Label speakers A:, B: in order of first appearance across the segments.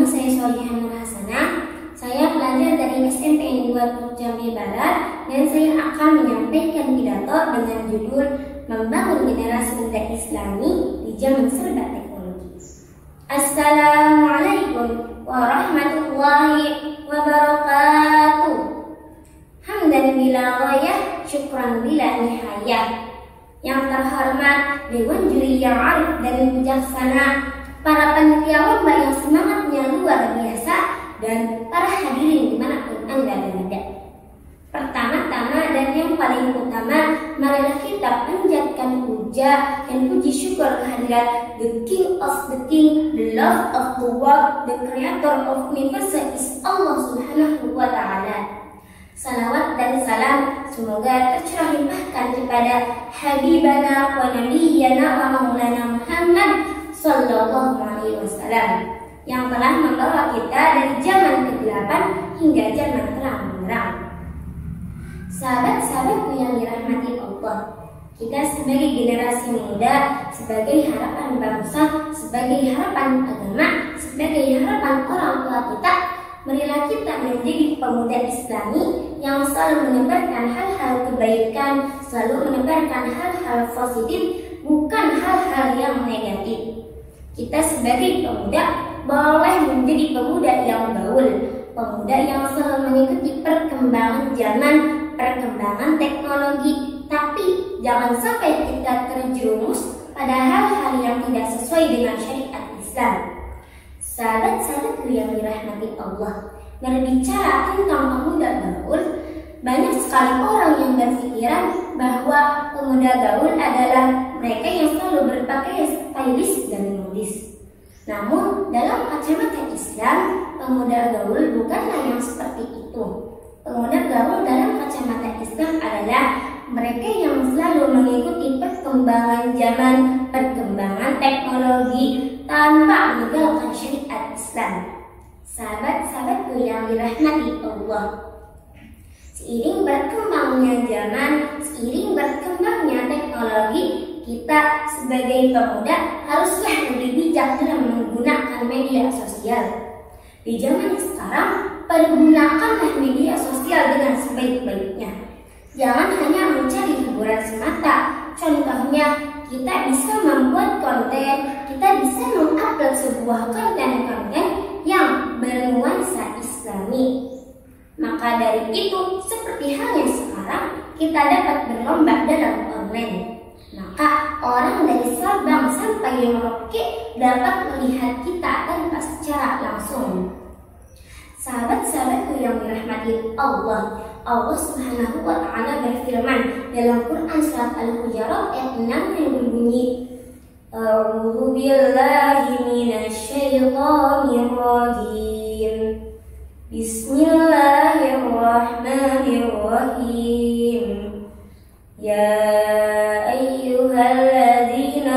A: saya Solihah Nur Hasanah. Saya pelajar dari SMP 2 Jambi Barat dan saya akan menyampaikan pidato dengan judul Membangun Generasi Muda Islami di Zaman Serba Teknologi. Assalamualaikum warahmatullahi wabarakatuh. Hamdan bila ghayah, syukran bila nihayah. Yang terhormat Dewan Juri yang arif dan bijaksana, para panitia lomba yang semangatnya luar biasa, dan para hadirin dimanapun Anda berada. Pertama-tama dan yang paling utama, marilah kita panjatkan puja dan puji syukur kehadirat the King of the King, the Lord of the world, the Creator of universe is Allah Subhanahu wa Ta'ala. Salawat dan salam semoga tercurah limpahkan kepada Habibana wa Nabiyyana wa Maulana Muhammad Sallallahu Alaihi Wasallam yang telah membawa kita dari zaman kegelapan hingga zaman terang benderang. Sahabat-sahabatku yang dirahmati Allah, kita sebagai generasi muda, sebagai harapan bangsa, sebagai harapan agama, sebagai harapan orang tua kita, marilah kita menjadi pemuda Islami yang selalu menebarkan hal-hal kebaikan, selalu menebarkan hal-hal positif, bukan hal-hal yang negatif. Kita sebagai pemuda boleh menjadi pemuda yang gaul, pemuda yang selalu mengikuti perkembangan zaman, perkembangan teknologi, tapi jangan sampai kita terjerumus pada hal-hal yang tidak sesuai dengan syariat Islam. Sahabat-sahabatku yang dirahmati Allah, berbicara tentang pemuda gaul, banyak sekali orang yang berpikiran bahwa pemuda gaul adalah mereka yang selalu berpakaian stylish dan modis. Namun, dalam kacamata Islam, pemuda gaul bukanlah yang seperti itu. Pemuda gaul dalam kacamata Islam adalah mereka yang selalu mengikuti perkembangan zaman, perkembangan teknologi, tanpa meninggalkan syariat Islam. Sahabat-sahabatku yang dirahmati Allah, seiring berkembangnya zaman, seiring berkembangnya teknologi, kita sebagai pemuda haruslah lebih bijak dalam menggunakan media sosial. Di zaman sekarang, pergunakanlah media sosial dengan sebaik-baiknya. Jangan hanya mencari hiburan semata. Contohnya, kita bisa membuat konten, kita bisa mengupload sebuah konten-konten yang bernuansa Islami. Maka dari itu, seperti halnya sekarang, kita dapat berlomba dalam online. Maka orang dari Sabang sampai Merauke dapat melihat kita tanpa secara langsung. Sahabat-sahabatku yang dirahmati Allah, Allah Subhanahu wa Ta'ala berfirman dalam Quran surat Al-Hujurat ayat 6 yang berbunyi, A'udzu billahi minasyaitonir rajim. Bismillahirrahmanirrahim. Ya ayyuhalladzina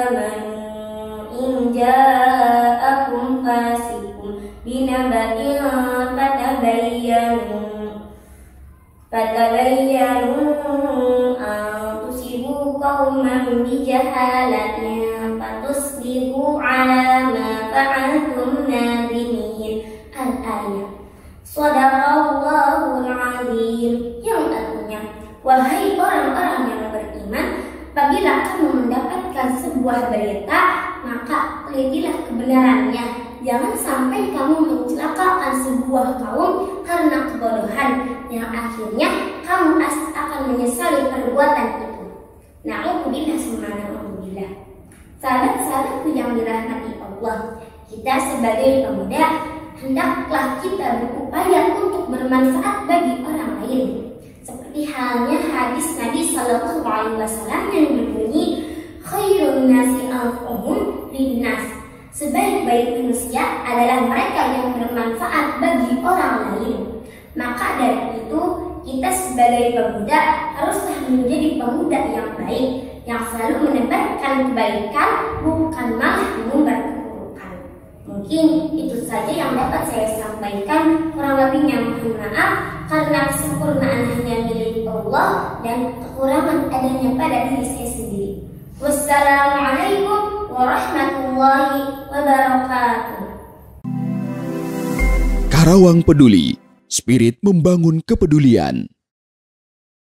A: amanu in ja'akum fasiqun binaba'in fatabayyanu an tusibu qauman bijahalatin fatusbihu ala ma fa'altum nadimin. Al-ayat. Shadaqallahul azim, yang artinya, wahai orang-orang yang beriman, apabila kamu mendapatkan sebuah berita, maka telitilah kebenarannya. Jangan sampai kamu mencelakakan sebuah kaum karena kebodohan yang akhirnya kamu akan menyesali perbuatan itu. Na'udzubillah summa na'udzubillah. Sahabat-sahabatku yang dirahmati Allah, kita sebagai pemuda hendaklah kita berupaya untuk bermanfaat bagi orang lain. Seperti halnya hadis Nabi Sallallahu Alaihi Wasallam yang berbunyi, khairun nasi anfa'uhum linnas. Sebaik-baik manusia adalah mereka yang bermanfaat bagi orang lain. Maka dari itu, kita sebagai pemuda haruslah menjadi pemuda yang baik, yang selalu menebarkan kebaikan, bukan malah mengumbar keburukan. Mungkin itu saja yang dapat saya sampaikan. Kurang lebihnya mohon maaf, karena kesempurnaan hanya milik Allah dan kekurangan adanya pada diri saya sendiri. Wassalamualaikum warahmatullahi wabarakatuh.
B: Karawang Peduli, spirit membangun kepedulian.